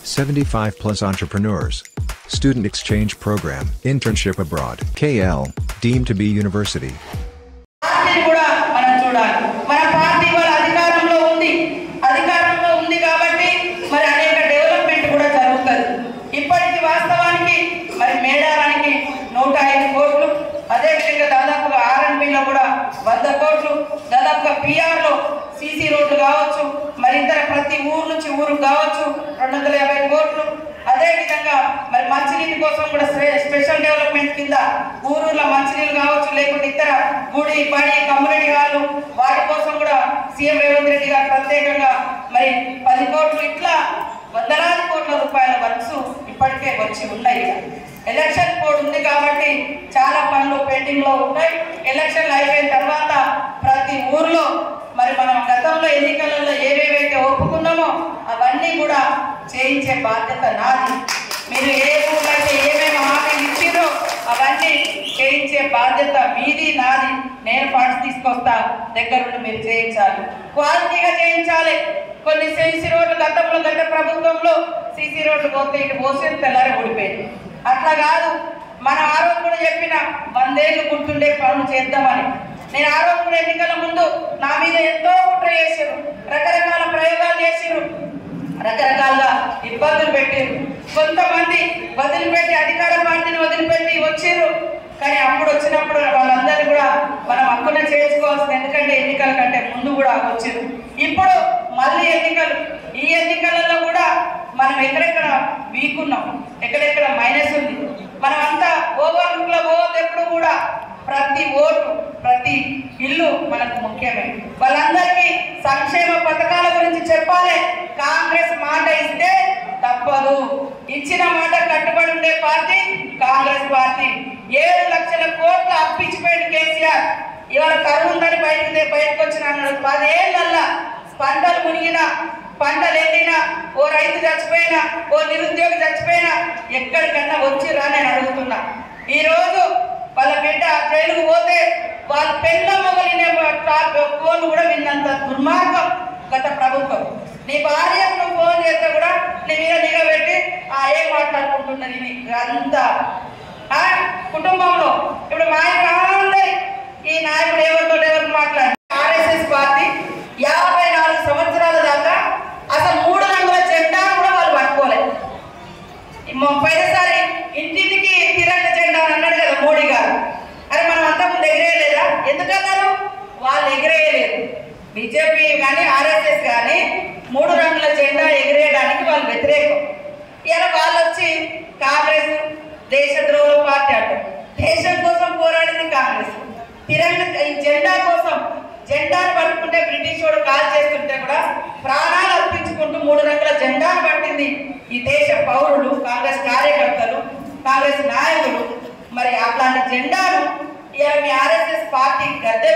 75 plus entrepreneurs. Student exchange program, internship abroad. KL, deemed to be university. CC road प्रति ऊर ऊर 250 కోట్లు అదే విధంగా మరి మంచినీటి కోసం కూడా స్పెషల్ డెవలప్మెంట్ కింద ఊరుల మంచినీళ్ళు కావచ్చు లేకుంటే ఇతర గుడి బడి కమ్యూనిటీ హాల్ వాటి కోసం కూడా సీఎం రేవంత్ రెడ్డి గారు ప్రత్యేకంగా మరి 10 కోట్లు ఇట్లా వందలాది కోట్ల రూపాయల వర్క్స్ ఇప్పటికే వచ్చి ఉన్నాయి. ఎలక్షన్ కోడ్ ఉంది కాబట్టి చాలా పనులు పెండింగ్ లో ఉన్నాయి. ఎలక్షన్లు అయిపోయిన తర్వాత ప్రతి ఊర్లో మరి మనం గతంలో ఎన్నికలలో ఏవేవైతే ఒప్పుకున్నామో అవన్నీ కూడా చేయించే బాధ్యత నాది. మీరు ఏ ఊర్లో అయితే ఏమేమి హామీలు ఇచ్చిరో అవన్నీ చేయించే బాధ్యత మీది నాది. నేను ఫండ్స్ తీసుకొస్తా, దగ్గరుండి మీరు చేయించాలి, క్వాలిటీగా చేయించాలి. కొన్ని సీసీ రోడ్లు గతంలో గత ప్రభుత్వంలో సీసీ రోడ్లు పోతే ఇటు పోసి తెల్లారి ఊడిపోయింది. అట్లా కాదు, మనం ఆ రోజు కూడా చెప్పిన 100 ఏళ్ళు గుర్తుండే పనులు చేద్దామని. నేను ఆ రోజు కూడా ఎన్నికల ముందు నా మీద ఎంతో కుట్ర చేశారు, రకరకాల ప్రయోగాలు చేశారు, రకరకాలుగా ఇబ్బందులు పెట్టారు. కొంతమంది వదిలిపెట్టి అధికార పార్టీని వదిలిపెట్టి వచ్చారు. కానీ అప్పుడు వచ్చినప్పుడు వాళ్ళందరినీ కూడా మనం హక్కున చేసుకోవాల్సింది, ఎందుకంటే ఎన్నికల కంటే ముందు కూడా వచ్చారు. ఇప్పుడు మళ్ళీ ఎన్నికలు, ఈ ఎన్నికలలో కూడా మనం ఎక్కడెక్కడ వీక్ ఉన్నాం, ఎక్కడెక్కడ మైనస్ ఉంది, మనం అంతా ఓవర్లుక్లో పోవద్దు. ఎప్పుడు కూడా ప్రతి ఓటు ప్రతి ఇల్లు మనకు ముఖ్యమే. వాళ్ళందరికీ సంక్షేమ పథకాల గురించి చెప్పాలి. కాంగ్రెస్ మాట ఇస్తే తప్పదు, ఇచ్చిన మాట కట్టుబడి ఉండే పార్టీ కాంగ్రెస్ పార్టీ. 7 లక్షల కోట్ల అప్పిచ్చిపోయింది కేసీఆర్. ఇవాళ కరువు ఉందని బయటకు వచ్చిన అన్నాడు. 10 ఏళ్ళల్లా పంటలు మునిగినా, పంటలు ఎండినా, ఓ రైతు చచ్చిపోయినా, ఓ నిరుద్యోగి చచ్చిపోయినా ఎక్కడికన్నా వచ్చిరా నేను అడుగుతున్నా. ఈరోజు వాళ్ళ బిడ్డ జైలుకు పోతే వాళ్ళ పెళ్ళ మొగలినే ఫోన్ కూడా విన్నంత దుర్మార్గం గత ప్రభుత్వం. నీ భార్యకు నువ్వు ఫోన్ చేస్తే కూడా నీ మీద నిలబెట్టి ఏం మాట్లాడుకుంటున్నది అంతా కుటుంబంలో. ఇప్పుడు మా అందరి ఈ నాయకుడు ఎవరు మాట్లాడి ఆర్ఎస్ఎస్ పార్టీ 54 సంవత్సరాల దాకా అసలు 3 రంగుల జెండా కూడా వాళ్ళు పట్టుకోలేదు. పోయినసారి ఇంటింటికి తిరంగ జెండా అని అన్నాడు కదా మోడీ గారు. అరే మనం అంతకుముందు ఎగిరేయలేదా? ఎందుకన్నారు? వాళ్ళు ఎగిరేయలేదు. బీజేపీ కానీ ఆర్ఎస్ఎస్ కానీ 3 రంగుల జెండా ఎగిరేయడానికి వాళ్ళు వ్యతిరేకం. ఇలా వాళ్ళు వచ్చి కాంగ్రెస్ దేశద్రోహుల పార్టీ అంటారు. దేశం కోసం పోరాడింది కాంగ్రెస్. తిరంగ ఈ జెండా కోసం, జెండాను పట్టుకుంటే బ్రిటిష్ వాడు కాల్ చేస్తుంటే కూడా ప్రాణాలు అర్పించుకుంటూ 3 రంగుల జెండాను పట్టింది ఈ దేశ పౌరులు, కాంగ్రెస్ కార్యకర్తలు, కాంగ్రెస్ నాయకులు. మరి అట్లాంటి జెండాను మీ ఆర్ఎస్ఎస్ పార్టీ గద్దె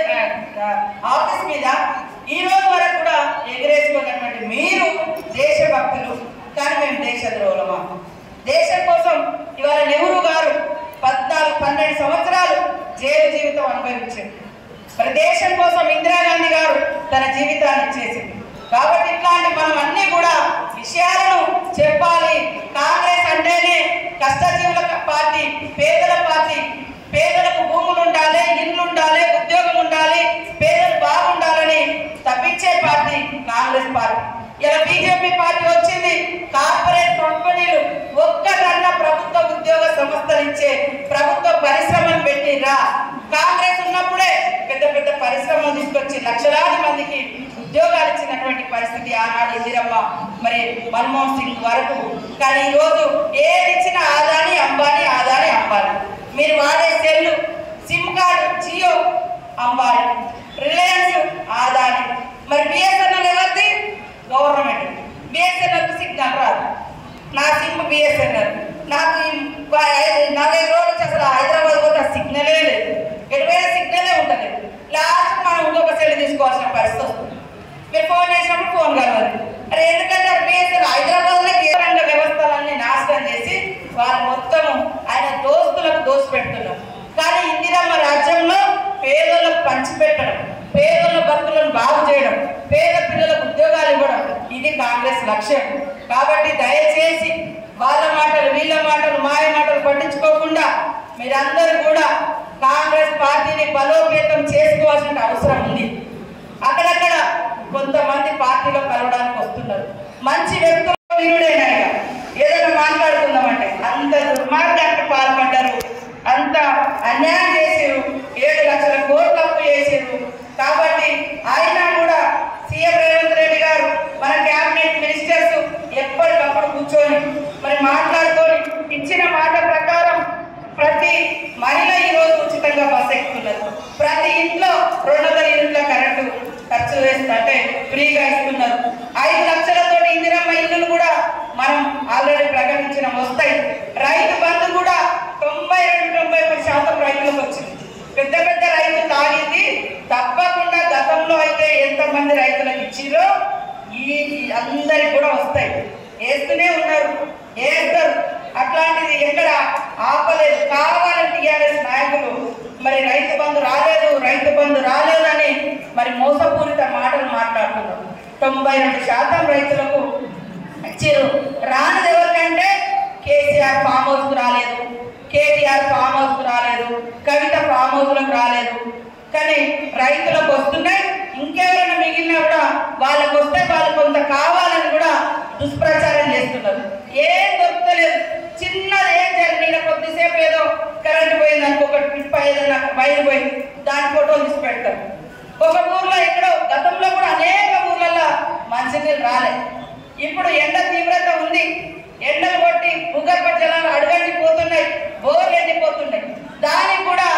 ఆఫీస్ మీద ఈ రోజు వరకు కూడా ఎగిరేసుకోనటువంటి మీరు దేశభక్తులు, కానీ మేము దేశద్రోహులమా? దేశం కోసం ఇవాళ నెహ్రూ గారు 12 సంవత్సరాలు జైలు జీవితం అనుభవించారు. మరి దేశం కోసం ఇందిరాగాంధీ గారు తన జీవితాన్ని ఇచ్చేసింది. కాబట్టి ఇట్లాంటి మనం అన్ని కూడా విషయాలను చెప్పాలి. కాంగ్రెస్ అంటేనే కష్టజీవుల పార్టీ, పేదల పార్టీ. పేదలకు భూములు ఉండాలి, ఇల్లు ఉండాలి, ఉద్యోగం ఉండాలి, పేదలు బాగుండాలని తప్పించే పార్టీ కాంగ్రెస్ పార్టీ. ఇలా బీజేపీ పార్టీ వచ్చింది, కార్పొరేట్ కంపెనీలు ఒక్కటన్నా ప్రభుత్వ ఉద్యోగ సంస్థలు ఇచ్చే ప్రభుత్వ పరిశ్రమలు పెట్టిరా. కాంగ్రెస్ ఉన్నప్పుడే పెద్ద పెద్ద పరిశ్రమలు తీసుకొచ్చి లక్షలాది మందికి ఉద్యోగాలు ఇచ్చినటువంటి పరిస్థితి ఆనాడు ఇందిరమ్మ, మరి మన్మోహన్ సింగ్ వరకు. కానీ ఈరోజు ఏది ఇచ్చినా ఆదాని అంబానీ, ఆదాని అంబానీ. మీరు వాడే cell, sim card Jio Ambani, Reliance Adani. మరి బిఎస్ఎన్ఎల్ ఎవరిది? గవర్నమెంట్. బిఎస్ఎన్ఎల్ సిగ్నల్ రాదు. నా సిమ్ బిఎస్ఎన్ఎల్, నాకు 40 రోజులు అసలు హైదరాబాద్ పోతే సిగ్నలే లేదు, ఎటువైనా సిగ్నలే ఉండలేదు. లాస్ట్ మనం ఇంకొక సెల్ తీసుకోవాల్సిన పరిస్థితి వస్తుంది. మీరు ఫోన్ చేసినప్పుడు ఫోన్ కలవాలి. అరే ఎందుకంటే బిఎస్ఎన్ఎల్ హైదరాబాద్లో రంగ వ్యవస్థలన్నీ నాశనం చేసి వాళ్ళు మొత్తము ఆయన దోస్తులకు దోసి పెడుతున్నారు. కానీ ఇందిరమ్మ రాజ్యంలో పేదలకు పంచిపెట్టడం, పేదల బతుకులను బాగు చేయడం, పేద పిల్లలకు ఉద్యోగాలు ఇవ్వడం, ఇది కాంగ్రెస్ లక్ష్యం. కాబట్టి దయచేసి మీరందరూ కూడా కాంగ్రెస్ పార్టీని బలోపేతం చేసుకోవాల్సిన అవసరం ఉంది. అక్కడక్కడ కొంతమంది పార్టీలో కలవడానికి వస్తున్నారు. మంచి వ్యక్తులు వీరుడైనా ఏదైనా మాట్లాడుకుందామంటే అంత దుర్మార్గానికి పాల్పడ్డారు, అంత అన్యాయం చేసారు, 7 లక్షల కోట్ల అప్పు చేసారు. కాబట్టి ఆయన కూడా సీఎం రేవంత్ రెడ్డి గారు మన క్యాబినెట్ మినిస్టర్స్ ఎప్పటికప్పుడు కూర్చొని మరి మాట్లాడుకొని ఇచ్చిన మాట ప్రకారం ప్రతి మహిళ ఈరోజు ఉచితంగా బస్సు ఎక్కుతున్నారు. ప్రతి ఇంట్లో 200 యూనిట్ల కరెంటు ఖర్చు అంటే ఫ్రీగా ఇస్తున్నారు. 5 లక్షలతో ఇందిరమ్మ ఇల్లులు కూడా మనం ఆల్రెడీ ప్రకటించిన వస్తాయి. రైతు బంధు కూడా 92-93% రైతులకు వచ్చింది. పెద్ద పెద్ద రైతులు తాగింది తప్పకుండా గతంలో అయితే ఎంతమంది రైతులకు ఇచ్చిరో ఈ అందరికి కూడా వస్తాయి. వేస్తూనే ఉన్నారు, వేస్తారు. అట్లాంటిది ఎక్కడ ఆపలేదు. కావాలని టీఆర్ఎస్ నాయకులు మరి రైతు బంధు రాలేదు అని మరి మోసపూరిత మాటలు మాట్లాడుతున్నారు. 92% రైతులకు ఇచ్చారు. రానిది ఎవరికంటే కేసీఆర్ ఫామ్ హౌస్కు రాలేదు, కేటీఆర్ ఫామ్ హౌస్కు రాలేదు, కవిత ఫామ్ హౌస్లకు రాలేదు. కానీ రైతులకు వస్తున్నాయి. ఇంకెవరైనా మిగిలినా కూడా వాళ్ళకు వస్తే వాళ్ళు కొంత కావాలని కూడా దుష్ప్రచారం చేస్తున్నారు. ఏం దొరుకుతలేదు. చిన్నది ఏం జరిగిన కొద్దిసేపు ఏదో కరెంట్ పోయింది అనుకో, ఒక ట్రిప్ ఏదైనా వైర్ పోయింది, దాని ఫోటోలు తీసి పెడతారు. ఒక ఊర్లో ఎక్కడో గతంలో కూడా అనేక ఊర్లలో మంచినీళ్ళు రాలేదు. ఇప్పుడు ఎండ తీవ్రత ఉంది. ఎండలు కొట్టి భూగర్భ జలాలు అడుగంటిపోతున్నాయి, బోర్లు ఎండిపోతున్నాయి. దానికి కూడా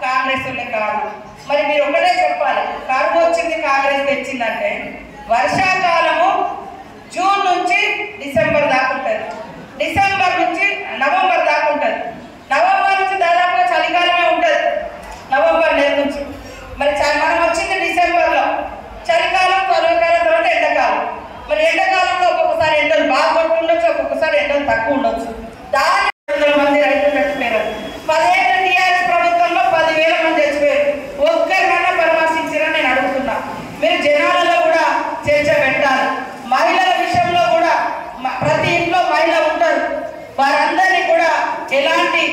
కాంగ్రెస్ కారణం. మరి మీరు ఒకటే చెప్పాలి, కరువు వచ్చింది కాంగ్రెస్ తెచ్చిందంటే వర్షాకాలము జూన్ నుంచి డిసెంబర్ దాకా ఉంటుంది, డిసెంబర్ నుంచి నవంబర్ దాకా ఉంటుంది, నవంబర్ నుంచి దాదాపుగా చలికాలమే ఉంటుంది, నవంబర్ నెల నుంచి. మరి మనం వచ్చింది డిసెంబర్లో, చలికాలం తర్వాత ఎండాకాలం. మరి ఎండాకాలంలో ఒక్కొక్కసారి ఎండలు బాగా కొట్టుండొచ్చు, ఒక్కొక్కసారి ఎండలు తక్కువ ఉండొచ్చు. దాని 200 మంది రైతులు చచ్చిపోయారు. 10 ఏళ్ళ టీఆర్ఎస్ ప్రభుత్వంలో 10,000 మంది చచ్చిపోయారు. ఒక్కరికన్నా పరామర్శించారని నేను అడుగుతున్నా. మీరు జనాలలో కూడా చర్చ పెట్టాలి. మహిళల విషయంలో కూడా ప్రతి ఇంట్లో మహిళ ఉంటారు. వారందరినీ కూడా ఎలాంటి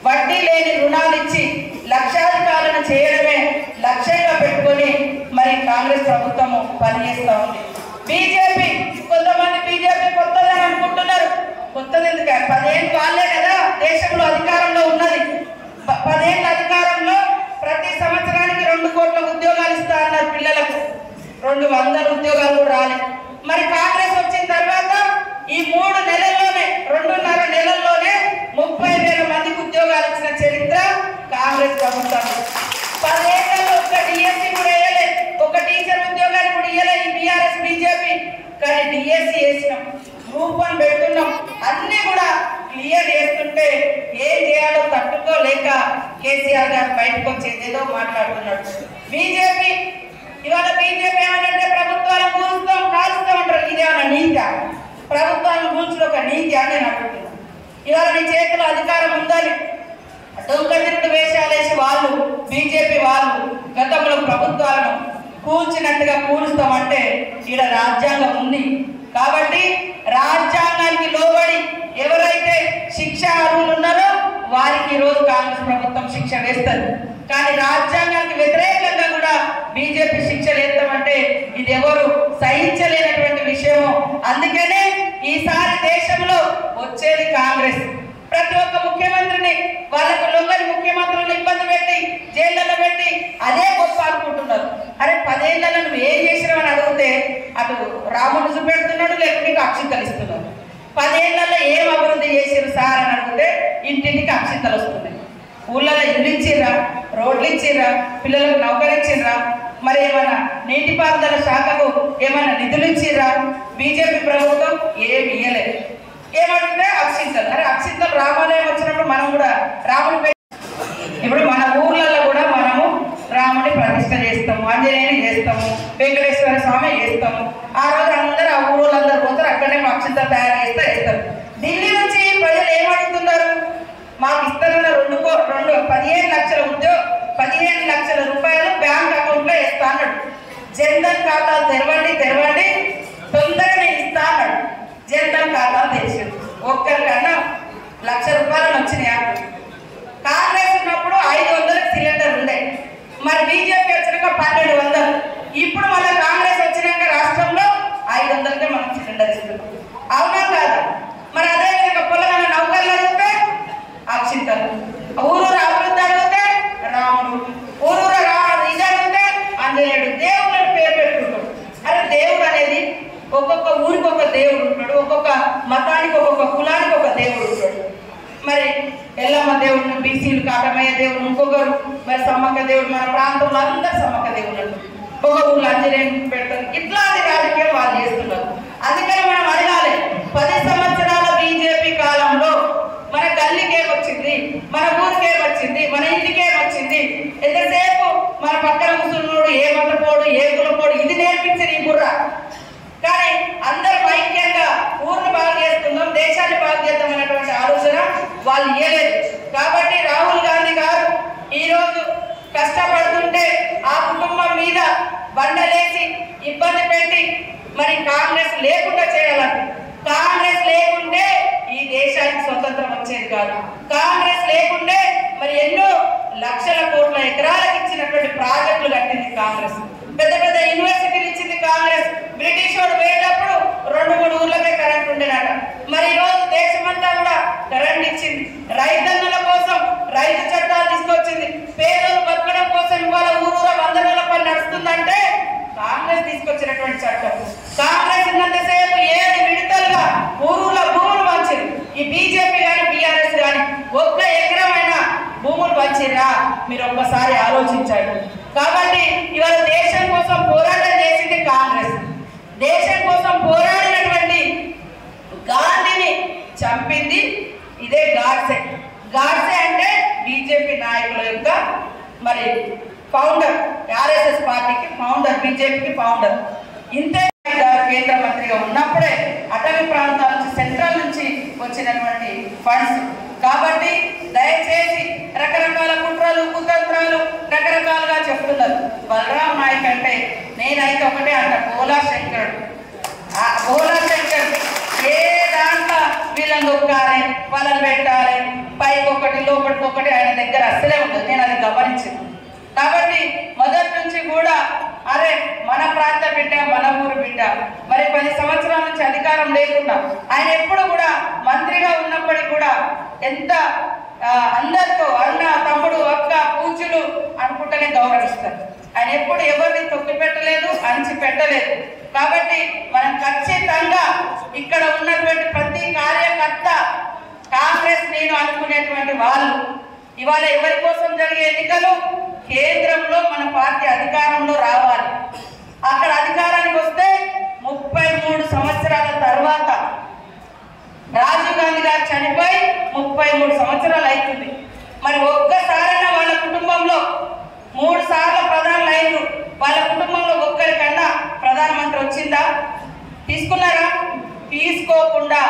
వడ్డీ లేని రుణాలు ఇచ్చి లక్షాధికారులను చేయడమే లక్ష్యంగా పెట్టుకొని మరి కాంగ్రెస్ ప్రభుత్వము పనిచేస్తూ ఉంది. బీజేపీ కొంతమంది బీజేపీ కొత్తదని అనుకుంటున్నారు. కొత్తది ఎందుకు? 10 ఏళ్ళు వాళ్ళే కదా దేశంలో అధికారంలో ఉన్నది. 10 ఏళ్ళ అధికారంలో ప్రతి సంవత్సరానికి 2 కోట్ల ఉద్యోగాలు ఇస్తా అన్నారు పిల్లలకు. 200 ఉద్యోగాలు కూడా రాలేదు. మరి కాంగ్రెస్ వచ్చిన తర్వాత ఈ 3 నెలల్లోనే 2.5 నెలల్లోనే 30,000 మందికి ఉద్యోగాలు ఇచ్చిన చరిత్ర కాంగ్రెస్ ప్రభుత్వం. 10 ఏళ్లలో ఒక్క డిఎస్సీ కూడా వేయలేదు, ఒక టీచర్ ఉద్యోగాలు కూడా ఇవ్వలేదు ఈ బీఆర్ఎస్ బీజేపీ. కానీ డిఎస్సీ వేసినాం, గ్రూప్ 1 పెడుతున్నాం, అన్ని కూడా క్లియర్ చేస్తుంటే ఏం చేయాలో తట్టుకోలేక కేసీఆర్ గారు బయటకు వచ్చేది ఏదో మాట్లాడుతున్నాడు. బీజేపీ ఇవాళ బీజేపీ ఏమంటే ప్రభుత్వాలను కూల్చుతాం కాల్చుతాం అంటారు. ఇదేమన్నా నీతి? ప్రభుత్వాలను కూల్చుడు ఒక నీతి అని నేను అనుకుంటున్నాను. ఇవాళ నీ చేతిలో అధికారం ఉందని దొంగతిరుడు వేషాలు వేసి వాళ్ళు బీజేపీ వాళ్ళు గతంలో ప్రభుత్వాలను కూల్చినట్టుగా కూలుస్తామంటే ఈడ రాజ్యాంగం ఉంది. కాబట్టి రాజ్యాంగానికి లోబడి ఎవరైతే శిక్ష అర్హులు ఉన్నారో వారికి ఈరోజు కాంగ్రెస్ ప్రభుత్వం శిక్ష వేస్తారు. కానీ రాజ్యాంగానికి వ్యతిరేకంగా కూడా బీజేపీ శిక్ష వేస్తామంటే ఇది ఎవరు సహించలేనటువంటి విషయము. అందుకనే ఈసారి దేశంలో వచ్చేది కాంగ్రెస్. ప్రతి ఒక్క ముఖ్యమంత్రిని వాళ్ళకు లొంగని ముఖ్యమంత్రులను ఇబ్బంది పెట్టి జైళ్ళలో పెట్టి అదే గొప్ప అనుకుంటున్నారు. అరే 10 ఏళ్లలో నువ్వు ఏం చేసినావని అడిగితే అటు రాముడు చూపెడుతున్నాడు, లేకుంటే అక్షింతలు ఇస్తున్నాడు. 10 ఏళ్లలో ఏం అభివృద్ధి చేసారు సార్ అని అడిగితే ఇంటింటికి అక్షింతలు వస్తున్నాయి. ఊళ్ళలో ఇల్లు ఇచ్చిర్రా, రోడ్లు ఇచ్చిర్రా, పిల్లలకు నౌకరు ఇచ్చిర్రా, మరి ఏమన్నా నీటిపారుదల శాఖకు ఏమన్నా నిధులు ఇచ్చిర్రా? బీజేపీ ప్రభుత్వం ఏమి ఇయ్యలేదు. ఏమంటే అక్షింతలు. అరే అక్షింతలు రామాలయం వచ్చినప్పుడు మనం కూడా రాముడి ఇప్పుడు మన ఊర్లలో కూడా మనము రాముడి ప్రతిష్ట చేస్తాము, ఆంజనేయుని చేస్తాము, వెంకటేశ్వర స్వామి చేస్తాము. ఆ రోజు అందరూ ఆ ఊళ్ళందరూ పోతారు, అక్కడనే అక్షింతలు తయారు చేస్తారు. ఢిల్లీ నుంచి ప్రజలు ఏమడుగుతున్నారు? మాకు ఇస్తారన్న 15 లక్షల రూపాయలు బ్యాంక్ అకౌంట్లో ఇస్తా అన్నాడు. జన్ధన్ ఖాతాలు తెరవండి తొందరగా ఇస్తా అన్నాడు. జన్ధన్ ఖాతాలు తెరిచాడు. ఒక్కరికన్నా 1,00,000 రూపాయలు వచ్చినాయా? కాంగ్రెస్ కాటమయ్య దేవుడు ఇంకొకరు, మరి సమ్మక్క దేవుడు మన ప్రాంతంలో అందరు సమ్మక్క దేవుడు, ఒక ఊళ్ళో అంజనేయుని పెడతారు. ఇట్లాంటి రాజకీయం వాళ్ళు చేస్తున్నారు. అందుకని మనం అడగాలి, 10 సంవత్సరాల బీజేపీ కాలంలో మన గల్లీకేమొచ్చింది, మన ఊరికేమొచ్చింది, మన ఇంటికేమొచ్చింది? ఎంతసేపు మన పక్కన ముసులుడు ఏ మతపోడు ఏ కులపోడు ఇది నేర్పించని బుర్ర. కానీ అందరం ఐక్యంగా ఊరిని బాగు చేస్తున్నాం, దేశాన్ని బాగు చేద్దాం అనేటువంటి ఆలోచన వాళ్ళు ఇవ్వలేదు. కాబట్టి రాహుల్ గాంధీ గారు ఈరోజు కష్టపడుతుంటే ఆ కుటుంబం మీద బండలేసి ఇబ్బంది పెట్టి మరి కాంగ్రెస్ లేకుండా చేయాలని. కాంగ్రెస్ లేకుంటే ఈ దేశానికి స్వతంత్రం వచ్చేది కాదు. కాంగ్రెస్ లేకుంటే మరి ఎన్నో లక్షల కోట్ల ఎకరాలకు ఇచ్చినటువంటి ప్రాజెక్టులు కట్టింది కాంగ్రెస్. పెద్ద పెద్ద యూనివర్సిటీలు ఇచ్చింది కాంగ్రెస్. బ్రిటిష్ వాడు పోయేటప్పుడు 2-3 ఊర్లకే కరెంట్ ఉండేనట. మరి ఈరోజు దేశమంతా కూడా కరెంట్ ఇచ్చింది. రైతన్నుల కోసం రైతు చట్టాలు తీసుకొచ్చింది. పేదలు బతకడం కోసం ఇవాళ ఊరూర 100 నెలల పని నడుస్తుందంటే కాంగ్రెస్ తీసుకొచ్చినటువంటి చట్టం. కాంగ్రెస్ ఉన్నంతసేపు 7 విడతలుగా ఊరూల భూములు పంచింది. ఈ బీజేపీ కానీ బీఆర్ఎస్ కానీ ఒక్క ఎకరమైన భూములు పంచిరా మీరు ఒక్కసారి ఆలోచించండి. కాబట్టి ఇవాళ దేశం కోసం పోరాటం చేసింది కాంగ్రెస్. దేశం కోసం పోరాడినటువంటి గాంధీని చంపింది ఇదే గాడ్సే. గాడ్సే అంటే బీజేపీ నాయకుల యొక్క మరి ఫౌండర్, ఆర్ఎస్ఎస్ పార్టీకి ఫౌండర్, బీజేపీకి ఫౌండర్. ఇంతే కేంద్ర మంత్రిగా ఉన్నప్పుడే అటవీ ప్రాంతాల నుంచి సెంట్రల్ నుంచి వచ్చినటువంటి ఫండ్స్. కాబట్టి దయచేసి రకరకాల కుట్రలు కుతంత్రాలు రకరకాలుగా చెప్తున్నారు. బలరాం నాయక్ అంటే నేనైతే ఒకటే అంట, భోలా శంకరుడు. ఆ భోలా శంకరుడు ఏ దాంట్లో వీళ్ళని దొక్కాలి, వాళ్ళని పెట్టాలి, పైకి ఒకటి లోపలికి ఒకటి ఆయన దగ్గర అస్సలే ఉండదు. నేను అది గమనించింది. కాబట్టి మొదటి నుంచి కూడా అరే మన ప్రాంత బిడ్డ, మన ఊరు బిడ్డ. మరి 10 సంవత్సరాల నుంచి అధికారం లేకుండా ఆయన ఎప్పుడు కూడా మంత్రిగా ఉన్నప్పటికీ కూడా ఎంత అందరితో అన్న, తమ్ముడు, అక్క, పూజలు అనుకుంటూనే గౌరవిస్తారు. ఆయన ఎప్పుడు ఎవరిని తొక్కి పెట్టలేదు, అణిచి పెట్టలేదు. కాబట్టి మనం ఖచ్చితంగా ఇక్కడ ఉన్నటువంటి ప్రతి కార్యకర్త కాంగ్రెస్ నేను అనుకునేటువంటి వాళ్ళు ఇవాళ ఎవరి కోసం జరిగే ఎన్నికలు కేంద్రంలో మన పార్టీ అధికారంలో రావాలి. అక్కడ అధికారానికి వస్తే 33 సంవత్సరాల తర్వాత రాజీవ్ గాంధీ గారు చనిపోయి 33 సంవత్సరాలు అవుతుంది. మరి ఒక్కసారైనా వాళ్ళ కుటుంబంలో 3 సార్లు ప్రధానులు అయ్యారు. వాళ్ళ కుటుంబంలో ఒక్కరికన్నా ప్రధానమంత్రి వచ్చిందా? తీసుకున్నారా? తీసుకోకుండా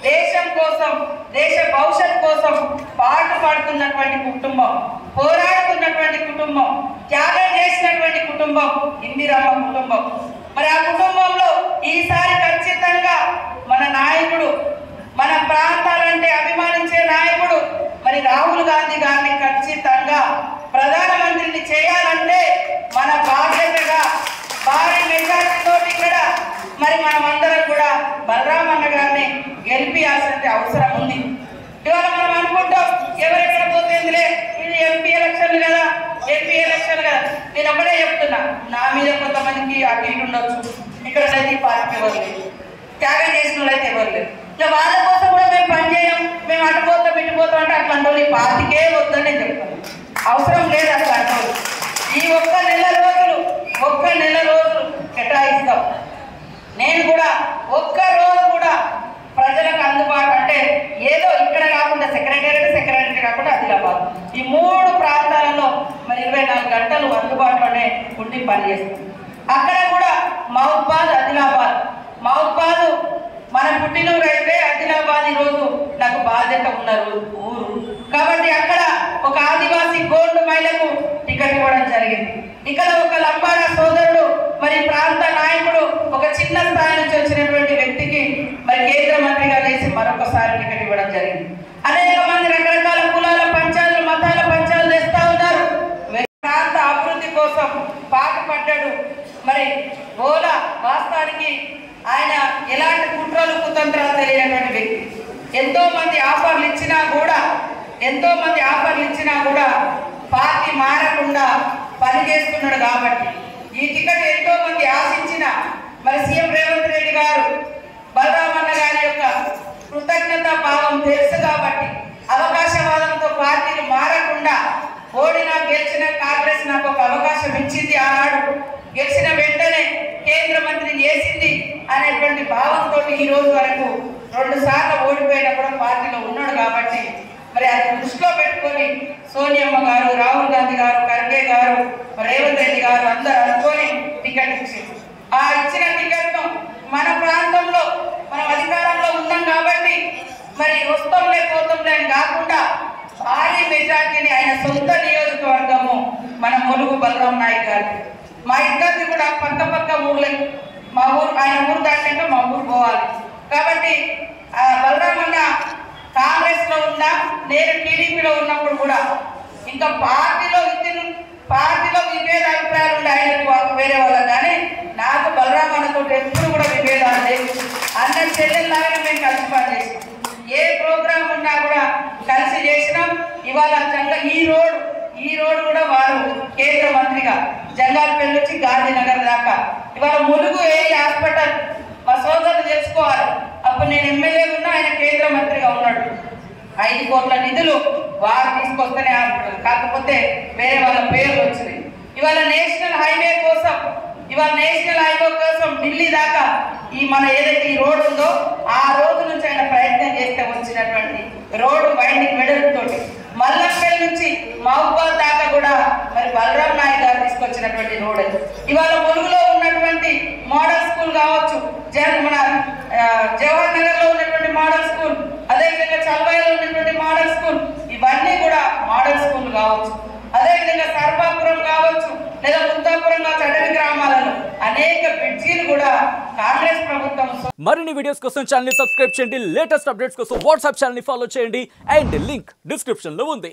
దేశం కోసం, దేశ భవిష్యత్ కోసం పాటు పడుతున్నటువంటి కుటుంబం, పోరాడుతున్నటువంటి కుటుంబం, త్యాగం చేసినటువంటి కుటుంబం ఇందిరమ్మ కుటుంబం. మరి ఆ కుటుంబంలో ఈసారి ఖచ్చితంగా మన నాయకుడు, మన ప్రాంతాలంటే అభిమానించే నాయకుడు మరి రాహుల్ గాంధీ గారిని ఖచ్చితంగా ప్రధానమంత్రిని చేయాలంటే మన బాధ్యతగా భారీ మెజారిటీతో ఇక్కడ మరి మనం అందరం కూడా బలరామన్న గారిని గెలిపియాల్సిన అవసరం ఉంది. ఇవాళ మనం అనుకుంటాం ఎవరెక్కడ పోతుందిలే, ఇది ఎంపీ ఎలక్షన్లు కదా, ఎంపీ ఎలక్షన్ కదా. నేను ఒకటే చెప్తున్నా, నా మీద కొంతమందికి అటు ఇటు ఉండొచ్చు, ఇక్కడ అయితే ఈ పార్టీకి ఎవరు లేదు, త్యాగం చేసిన వాళ్ళు అయితే ఎవరు లేదు. ఇంకా వాళ్ళ కోసం కూడా మేము పనిచేయం, మేము అటుపోతాం ఇటుపోతాం అంటే అట్లాంటి వాళ్ళు ఈ పార్టీకే వద్దని నేను చెప్తాను. అవసరం లేదు అట్లాంటి వాళ్ళు. ఈ ఒక్క నెల రోజులు కేటాయిస్తాం. నేను కూడా ఒక్క రోజు కూడా ప్రజలకు అందుబాటు అంటే ఏదో ఇక్కడ కాకుండా సెక్రటరీ కాకుండా ఆదిలాబాద్, ఈ 3 ప్రాంతాలలో మరి 24 గంటలు అందుబాటులోనే ఉండి పనిచేస్తాం. అక్కడ కూడా మహబూబాద్, మహబూబాద్ మన పుట్టినూరు అయితే ఆదిలాబాద్ ఈరోజు నాకు బాధ్యత ఉన్నారు ఊరు. కాబట్టి అక్కడ ఒక ఆదివాసీ గోల్డ్ మహిళకు టికెట్ ఇవ్వడం జరిగింది. ఇక్కడ ఒక లంబాడా సోదరుడు మరి ప్రాంత నాయకుడు ఒక చిన్న స్థాయి నుంచి వచ్చినటువంటి వ్యక్తికి మరి కేంద్ర మంత్రిగా చేసి మరొకసారి టికెట్ ఇవ్వడం జరిగింది. అనేక మంది రకరకాల కులాల పంచాయతీలు, మతాల పంచాయతీలు తెస్తా ఉన్నారు. ప్రాంత అభివృద్ధి కోసం పాటుపడ్డాడు. మరి ఓలా వాస్తవానికి ఆయన ఎలాంటి కుట్రలు కుతంత్రాలు తెలియనటువంటి వ్యక్తి. ఎంతో మంది ఆఫర్లు ఇచ్చినా కూడా పార్టీ మారకుండా పనిచేస్తున్నాడు. కాబట్టి ఈ టికెట్ ఎంతో మంది ఆశించిన మరి సీఎం రేవంత్ రెడ్డి గారు బలరామన్న గారి యొక్క కృతజ్ఞతా భావం తెలుసు కాబట్టి అవకాశవాదంతో పార్టీలు మారకుండా కాకుండా ఓడినా గెలిచిన కాంగ్రెస్ నాకు ఒక అవకాశం ఇచ్చింది, ఆనాడు గెలిచిన వెంటనే కేంద్ర మంత్రిని చేసింది అనేటువంటి భావంతో ఈ రోజు వరకు 2 సార్లు ఓడిపోయినా కూడా పార్టీలో ఉన్నాడు. కాబట్టి మరి అది దృష్టిలో పెట్టుకొని సోనియమ్మ గారు, రాహుల్ గాంధీ గారు, ఖర్గే గారు, రేవంత్ రెడ్డి గారు అందరూ అనుకొని టికెట్ ఇచ్చింది. ఆ ఇచ్చిన టికెట్ను మన ప్రాంతంలో మనం అధికారంలో ఉన్నాం కాబట్టి మరి వస్తాంలే పోతాంలే అని కాకుండా భారీ మెజార్టీని ఆయన సొంత నియోజకవర్గము మన ములుగు బలరాం నాయక్ గారు. మా ఇద్దరిది కూడా పక్క ఊర్లే, మా ఊరు ఆయన ఊరు దాటినాక మా ఊరు పోవాలి. కాబట్టి బలరాం అన్న కాంగ్రెస్లో ఉన్నా, నేను టీడీపీలో ఉన్నప్పుడు కూడా ఇంకా పార్టీలో విభేద అభిప్రాయాలు ఉండే ఆయనకు వేరే వాళ్ళకి, కానీ నాకు బలరాం అన్నతో ఎప్పుడు కూడా విభేదాలు లేవు. అన్న చెల్లెల్లాగానే మేము కలిసి పనిచేసాం. ఏ ప్రోగ్రామ్ ఉన్నా కూడా కలిసి చేసినాం. ఇవాళ ఈ రోడ్ కూడా వారు కేంద్ర మంత్రిగా జంగాలపల్లి నుంచి గాంధీనగర్ దాకా ఇవాళ ములుగు ఏరియా హాస్పిటల్ మా సోదరులు తెలుసుకోవాలి. అప్పుడు నేను ఎమ్మెల్యే ఉన్నా, ఆయన కేంద్ర మంత్రిగా ఉన్నాడు. 5 కోట్ల నిధులు వారు తీసుకొస్తేనే హాస్పిటల్, కాకపోతే వేరే వాళ్ళ పేర్లు వచ్చినాయి. ఇవాళ నేషనల్ హైవే కోసం ఢిల్లీ దాకా ఈ మన ఏదైతే ఈ రోడ్ ఉందో ఆ రోజు నుంచి ఆయన ప్రయత్నం చేస్తే వచ్చినటువంటి రోడ్డు వైండింగ్ మెడల్ తోటి మల్లంపల్లి నుంచి మహబూబాద్ దాకా కూడా మరి బలరాం నాయక్ గారు తీసుకొచ్చినటువంటి రోడ్. ఇవాళ ములుగులో ఉన్నటువంటి మోడల్ స్కూల్ కావచ్చు, మన జవహర్ నగర్ లో ఉన్నటువంటి మోడల్ స్కూల్, అదేవిధంగా చల్వాయిలో ఉన్నటువంటి మోడల్ స్కూల్, ఇవన్నీ కూడా మోడల్ స్కూల్ కావచ్చు. అదేవిధంగా సర్వాపురం కావచ్చు లేదా ముత్తాపురం కావచ్చు, అటవీ గ్రామాలలో అనేక బ్రిడ్జీలు కూడా కాంగ్రెస్ ప్రభుత్వం. మరిన్ని వీడియోస్ కోసం ఛానల్ ని సబ్స్క్రైబ్ చేయండి, లేటెస్ట్ అప్డేట్స్ కోసం వాట్సాప్ ఛానల్ ని ఫాలో చేయండి, అండ్ లింక్ డిస్క్రిప్షన్ లో ఉంది.